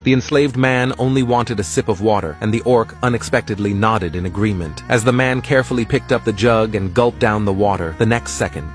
The enslaved man only wanted a sip of water, and the orc unexpectedly nodded in agreement. As the man carefully picked up the jug and gulped down the water, the next second,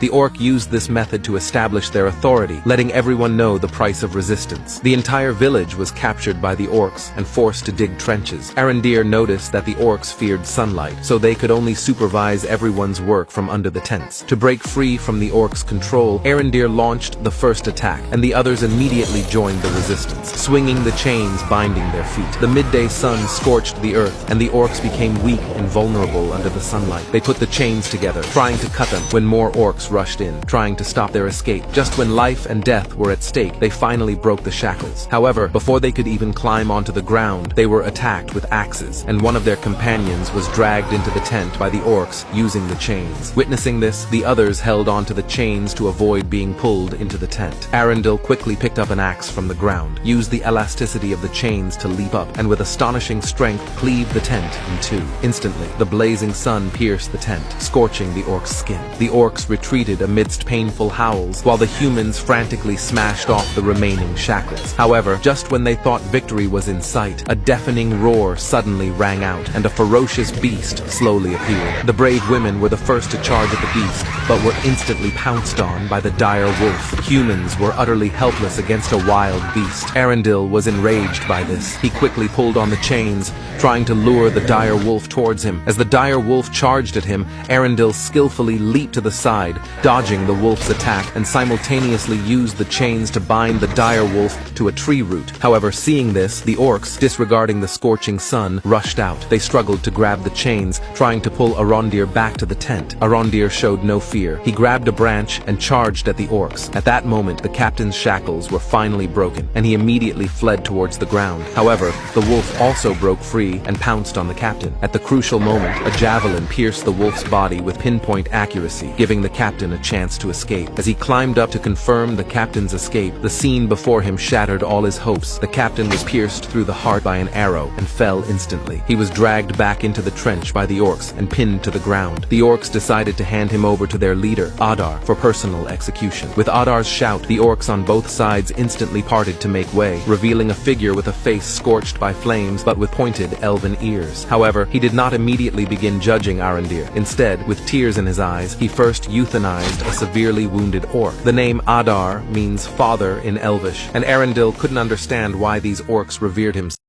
the orc used this method to establish their authority, letting everyone know the price of resistance. The entire village was captured by the orcs and forced to dig trenches. Arondir noticed that the orcs feared sunlight, so they could only supervise everyone's work from under the tents. To break free from the orcs' control, Arondir launched the first attack, and the others immediately joined the resistance, swinging the chains binding their feet. The midday sun scorched the earth, and the orcs became weak and vulnerable under the sunlight. They put the chains together, trying to cut them, when more orcs rushed in, trying to stop their escape. Just when life and death were at stake, they finally broke the shackles. However, before they could even climb onto the ground, they were attacked with axes, and one of their companions was dragged into the tent by the orcs using the chains. Witnessing this, the others held onto the chains to avoid being pulled into the tent. Arundel quickly picked up an axe from the ground, used the elasticity of the chains to leap up, and with astonishing strength cleave the tent in two. Instantly, the blazing sun pierced the tent, scorching the orcs' skin. The orcs retreated amidst painful howls, while the humans frantically smashed off the remaining shackles. However, just when they thought victory was in sight, a deafening roar suddenly rang out, and a ferocious beast slowly appeared. The brave women were the first to charge at the beast, but were instantly pounced on by the dire wolf. Humans were utterly helpless against a wild beast. Arundel was enraged by this. He quickly pulled on the chains, trying to lure the dire wolf towards him. As the dire wolf charged at him, Arundel skillfully leaped to the side, dodging the wolf's attack, and simultaneously used the chains to bind the dire wolf to a tree root. However, seeing this, the orcs, disregarding the scorching sun, rushed out. They struggled to grab the chains, trying to pull Arondir back to the tent. Arondir showed no fear. He grabbed a branch and charged at the orcs. At that moment, the captain's shackles were finally broken, and he immediately fled towards the ground. However, the wolf also broke free and pounced on the captain. At the crucial moment, a javelin pierced the wolf's body with pinpoint accuracy, giving the captain a chance to escape. As he climbed up to confirm the captain's escape, the scene before him shattered all his hopes. The captain was pierced through the heart by an arrow and fell instantly. He was dragged back into the trench by the orcs and pinned to the ground. The orcs decided to hand him over to their leader, Adar, for personal execution. With Adar's shout, the orcs on both sides instantly parted to make way, revealing a figure with a face scorched by flames but with pointed elven ears. However, he did not immediately begin judging Arondir. Instead, with tears in his eyes, he first euthanized a severely wounded orc. The name Adar means father in Elvish, and Arundel couldn't understand why these orcs revered him